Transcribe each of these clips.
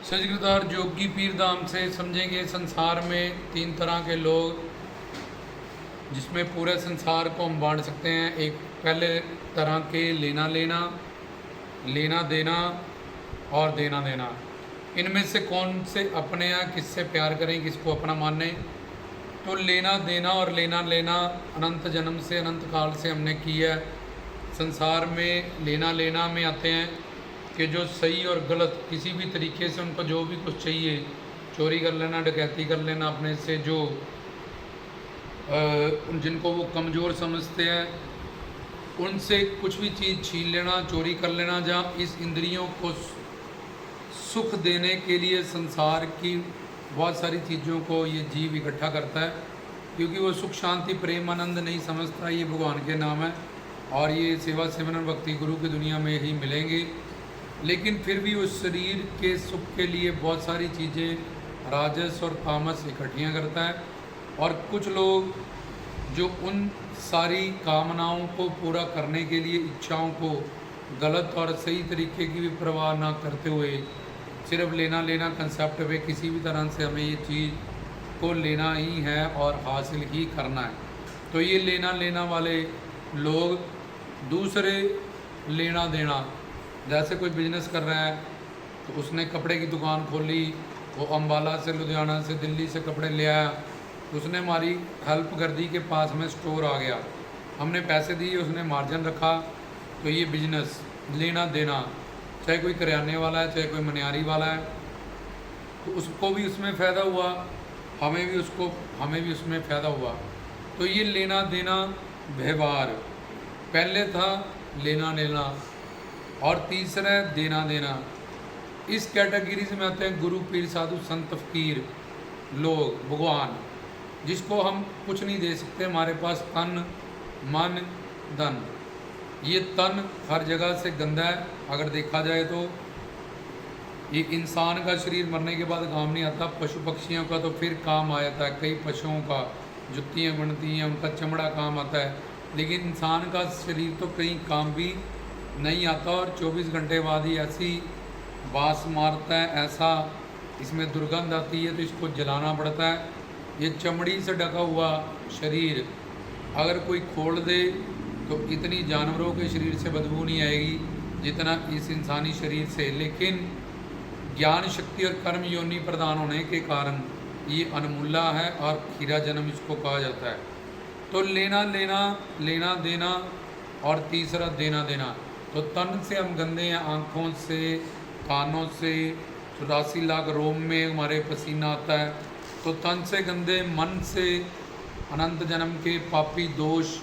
सजगदार जोगी पीर धाम से समझेंगे संसार में तीन तरह के लोग, जिसमें पूरे संसार को हम बांट सकते हैं। एक पहले तरह के लेना लेना, लेना देना और देना देना। इनमें से कौन से अपने या किससे प्यार करें, किसको अपना माने। तो लेना देना और लेना लेना अनंत जन्म से, अनंत काल से हमने किया है। संसार में लेना लेना में आते हैं कि जो सही और गलत किसी भी तरीके से उनको जो भी कुछ चाहिए, चोरी कर लेना, डकैती कर लेना, अपने से जो जिनको वो कमज़ोर समझते हैं उनसे कुछ भी चीज़ छीन लेना, चोरी कर लेना। जहाँ इस इंद्रियों को सुख देने के लिए संसार की बहुत सारी चीज़ों को ये जीव इकट्ठा करता है, क्योंकि वो सुख शांति प्रेम आनंद नहीं समझता। ये भगवान के नाम है और ये सेवा सिमरन भक्ति गुरु की दुनिया में ही मिलेंगे। लेकिन फिर भी उस शरीर के सुख के लिए बहुत सारी चीज़ें राजस और तामस इकट्ठियाँ करता है। और कुछ लोग जो उन सारी कामनाओं को पूरा करने के लिए इच्छाओं को गलत और सही तरीके की भी परवाह ना करते हुए सिर्फ लेना लेना कंसेप्ट पे किसी भी तरह से हमें ये चीज़ को लेना ही है और हासिल ही करना है। तो ये लेना लेना वाले लोग दूसरे लेना देना, जैसे कोई बिजनेस कर रहा है तो उसने कपड़े की दुकान खोली, वो अम्बाला से, लुधियाना से, दिल्ली से कपड़े ले आया, उसने हमारी हेल्प कर दी कि पास में स्टोर आ गया, हमने पैसे दिए, उसने मार्जिन रखा। तो ये बिजनेस लेना देना, चाहे कोई करियाने वाला है, चाहे कोई मनियारी वाला है, तो उसको भी उसमें फ़ायदा हुआ, हमें भी उसमें फ़ायदा हुआ। तो ये लेना देना व्यवहार पहले था, लेना लेना, और तीसरा है देना देना। इस कैटेगरी में आते हैं गुरु पीर साधु संत फकीर लोग, भगवान, जिसको हम कुछ नहीं दे सकते। हमारे पास तन मन धन, ये तन हर जगह से गंदा है अगर देखा जाए तो। ये इंसान का शरीर मरने के बाद काम नहीं आता, पशु पक्षियों का तो फिर काम आ जाता है। कई पशुओं का जुत्तियाँ बनती हैं, उनका चमड़ा काम आता है, लेकिन इंसान का शरीर तो कहीं काम भी नहीं आता। और 24 घंटे बाद ही ऐसी बास मारता है, ऐसा इसमें दुर्गंध आती है, तो इसको जलाना पड़ता है। ये चमड़ी से ढका हुआ शरीर अगर कोई खोल दे तो इतनी जानवरों के शरीर से बदबू नहीं आएगी जितना इस इंसानी शरीर से। लेकिन ज्ञान शक्ति और कर्म योनि प्रदान होने के कारण ये अनमूला है और खीरा जन्म इसको कहा जाता है। तो लेना लेना, लेना देना और तीसरा देना देना। तो तन से हम गंदे हैं, आँखों से, कानों से, 84 लाख रोम में हमारे पसीना आता है, तो तन से गंदे, मन से अनंत जन्म के पापी दोष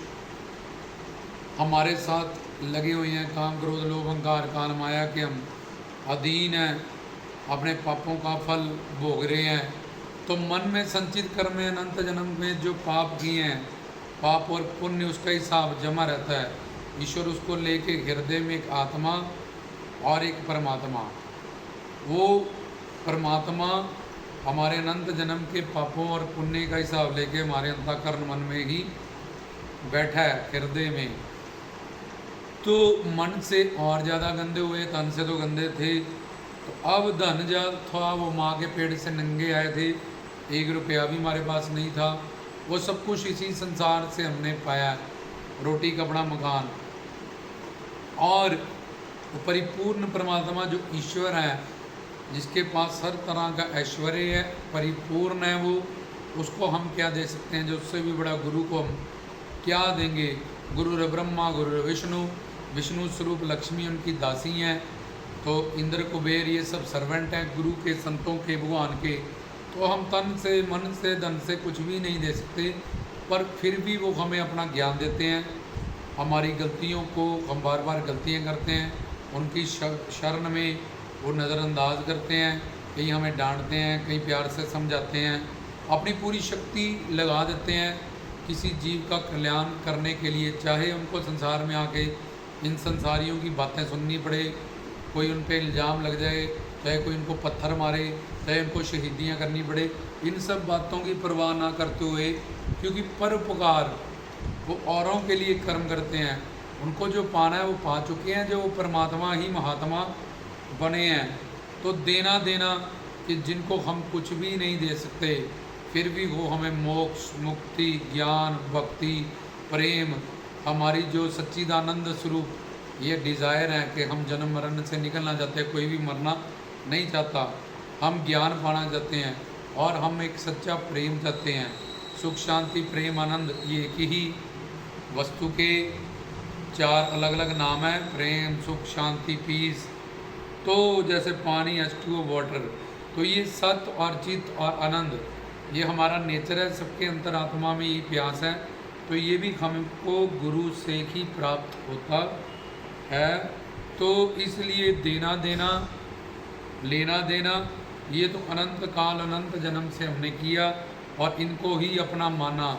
हमारे साथ लगे हुए हैं। काम क्रोध लोभ अहंकार काल माया के हम अधीन हैं, अपने पापों का फल भोग रहे हैं। तो मन में संचित कर्म में अनंत जन्म में जो पाप किए हैं, पाप और पुण्य, उसका हिसाब जमा रहता है। ईश्वर उसको लेके हृदय में एक आत्मा और एक परमात्मा, वो परमात्मा हमारे अनंत जन्म के पापों और पुण्य का हिसाब लेके हमारे अंतःकरण मन में ही बैठा है, हृदय में। तो मन से और ज़्यादा गंदे हुए, तन से तो गंदे थे। तो अब धन ज़्यादा था, वो माँ के पेट से नंगे आए थे, 1 रुपया भी हमारे पास नहीं था। वो सब कुछ इसी संसार से हमने पाया, रोटी कपड़ा मकान। और परिपूर्ण परमात्मा जो ईश्वर है, जिसके पास हर तरह का ऐश्वर्य है, परिपूर्ण है वो, उसको हम क्या दे सकते हैं? जो उससे भी बड़ा गुरु को हम क्या देंगे? गुरु ब्रह्मा गुरु विष्णु, विष्णु स्वरूप लक्ष्मी उनकी दासी हैं। तो इंद्र कुबेर ये सब सर्वेंट हैं गुरु के, संतों के, भगवान के। तो हम तन से मन से धन से कुछ भी नहीं दे सकते, पर फिर भी वो हमें अपना ज्ञान देते हैं। हमारी गलतियों को, हम बार बार गलतियाँ करते हैं, उनकी शरण में वो नज़रअंदाज करते हैं, कहीं हमें डांटते हैं, कहीं प्यार से समझाते हैं, अपनी पूरी शक्ति लगा देते हैं किसी जीव का कल्याण करने के लिए। चाहे उनको संसार में आके इन संसारियों की बातें सुननी पड़े, कोई उन पर इल्ज़ाम लग जाए, चाहे कोई उनको पत्थर मारे, चाहे उनको शहीदियाँ करनी पड़े, इन सब बातों की परवाह ना करते हुए, क्योंकि परोपकार वो औरों के लिए कर्म करते हैं। उनको जो पाना है वो पा चुके हैं, जो वो परमात्मा ही महात्मा बने हैं। तो देना देना कि जिनको हम कुछ भी नहीं दे सकते, फिर भी वो हमें मोक्ष, मुक्ति, ज्ञान, भक्ति, प्रेम, हमारी जो सच्चिदानंद स्वरूप ये डिज़ायर है कि हम जन्म मरण से निकलना चाहते हैं, कोई भी मरना नहीं चाहता, हम ज्ञान पाना चाहते हैं और हम एक सच्चा प्रेम चाहते हैं। सुख, शांति, प्रेम, आनंद, ये एक ही वस्तु के 4 अलग अलग नाम हैं, प्रेम, सुख, शांति, पीस। तो जैसे पानी H2O वाटर, तो ये सत्य और चित्त और आनंद ये हमारा नेचर है, सबके अंतरात्मा में ये प्यास है। तो ये भी हमको गुरु से ही प्राप्त होता है। तो इसलिए देना देना, लेना देना, ये तो अनंत काल अनंत जन्म से हमने किया और इनको ही अपना माना।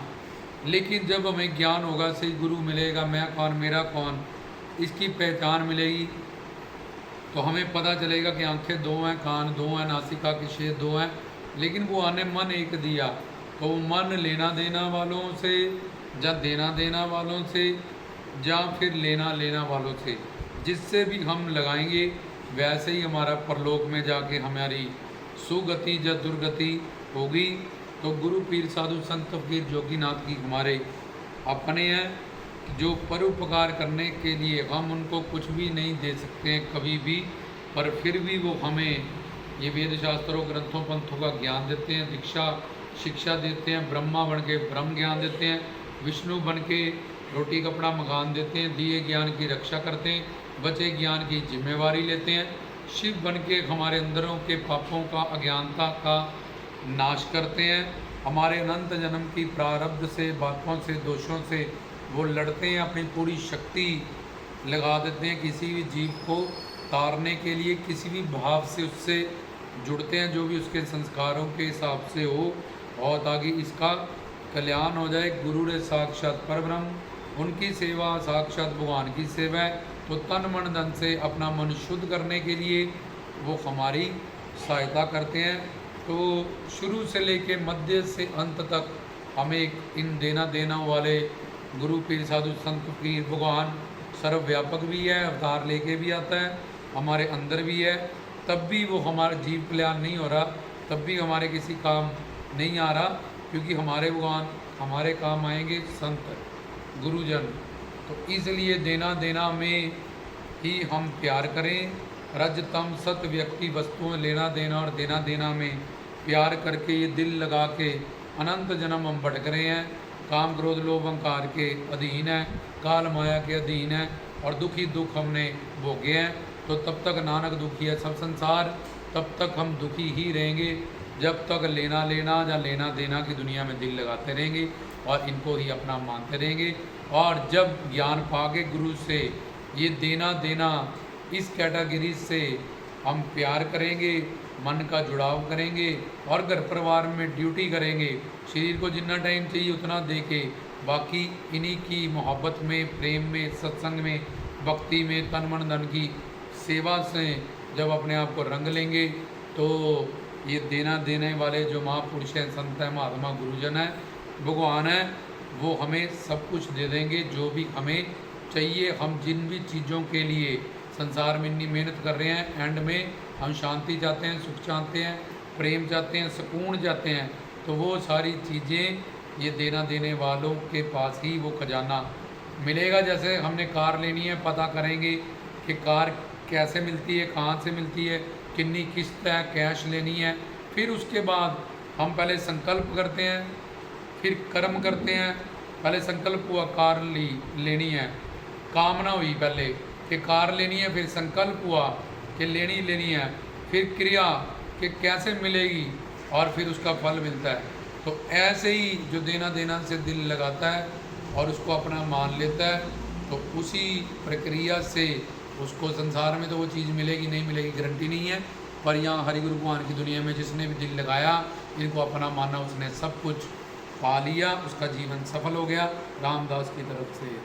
लेकिन जब हमें ज्ञान होगा, सही गुरु मिलेगा, मैं कौन, मेरा कौन, इसकी पहचान मिलेगी, तो हमें पता चलेगा कि आंखें 2 हैं, कान 2 हैं, नासिका के छेद 2 हैं, लेकिन वो आने मन एक दिया। तो मन लेना देना वालों से, या देना देना वालों से, या फिर लेना लेना वालों से, जिससे भी हम लगाएंगे वैसे ही हमारा परलोक में जाके हमारी सुगति या दुर्गति होगी। तो गुरु पीर साधु संत फकीर जोगीनाथ की हमारे अपने हैं, जो परोपकार करने के लिए हम उनको कुछ भी नहीं दे सकते हैं कभी भी, पर फिर भी वो हमें ये वेद शास्त्रों, ग्रंथों, पंथों का ज्ञान देते हैं, दीक्षा शिक्षा देते हैं, ब्रह्मा बन के ब्रह्म ज्ञान देते हैं, विष्णु बन के रोटी कपड़ा मकान देते हैं, दिए ज्ञान की रक्षा करते हैं, बचे ज्ञान की जिम्मेवारी लेते हैं, शिव बन के हमारे अंदरों के पापों का, अज्ञानता का नाश करते हैं, हमारे अनंत जन्म की प्रारब्ध से, बातों से, दोषों से वो लड़ते हैं, अपनी पूरी शक्ति लगा देते हैं किसी भी जीव को तारने के लिए, किसी भी भाव से उससे जुड़ते हैं, जो भी उसके संस्कारों के हिसाब से हो, और ताकि इसका कल्याण हो जाए। गुरु रे साक्षात परब्रह्म, उनकी सेवा साक्षात भगवान की सेवा है। तो तन मन धन से अपना मन शुद्ध करने के लिए वो हमारी सहायता करते हैं। तो शुरू से लेके मध्य से अंत तक हमें इन देना देना वाले गुरु पीर साधु संत फकीर भगवान सर्वव्यापक भी है, अवतार लेके भी आता है, हमारे अंदर भी है, तब भी वो हमारा जीव कल्याण नहीं हो रहा, तब भी हमारे किसी काम नहीं आ रहा, क्योंकि हमारे भगवान हमारे काम आएंगे संत गुरुजन। तो इसलिए देना देना में ही हम प्यार करें। रज तम सत व्यक्ति वस्तुओं, लेना देना और देना देना में प्यार करके ये दिल लगा के अनंत जन्म हम भटक रहे हैं, काम क्रोध लोभ अहंकार के अधीन है, काल माया के अधीन है, और दुखी दुख हमने भोगे हैं। तो तब तक नानक दुखी है सब संसार, तब तक हम दुखी ही रहेंगे, जब तक लेना लेना या लेना देना की दुनिया में दिल लगाते रहेंगे और इनको ही अपना मानते रहेंगे। और जब ज्ञान पाके गुरु से ये देना देना इस कैटेगरी से हम प्यार करेंगे, मन का जुड़ाव करेंगे और घर परिवार में ड्यूटी करेंगे, शरीर को जितना टाइम चाहिए उतना दे के, बाकी इन्हीं की मोहब्बत में, प्रेम में, सत्संग में, भक्ति में, तन मन धन की सेवा से जब अपने आप को रंग लेंगे, तो ये देना देने वाले जो महापुरुष हैं, संत हैं, महात्मा गुरुजन हैं, भगवान हैं, वो हमें सब कुछ दे देंगे जो भी हमें चाहिए। हम जिन भी चीज़ों के लिए संसार में इतनी मेहनत कर रहे हैं, एंड में हम शांति चाहते हैं, सुख चाहते हैं, प्रेम चाहते हैं, सुकून चाहते हैं, तो वो सारी चीज़ें ये देना देने वालों के पास ही वो खजाना मिलेगा। जैसे हमने कार लेनी है, पता करेंगे कि कार कैसे मिलती है, कहाँ से मिलती है, कितनी किस्त है, कैश लेनी है, फिर उसके बाद हम पहले संकल्प करते हैं, फिर कर्म करते हैं। पहले संकल्प हुआ कार लेनी है, कामना हुई पहले कि कार लेनी है, फिर संकल्प हुआ कि लेनी है, फिर क्रिया कि कैसे मिलेगी, और फिर उसका फल मिलता है। तो ऐसे ही जो देना देना से दिल लगाता है और उसको अपना मान लेता है, तो उसी प्रक्रिया से उसको संसार में तो वो चीज़ मिलेगी नहीं मिलेगी गारंटी नहीं है, पर यहाँ हरि गुरु भगवान की दुनिया में जिसने भी दिल लगाया, इनको अपना माना, उसने सब कुछ पा लिया, उसका जीवन सफल हो गया। रामदास की तरफ से।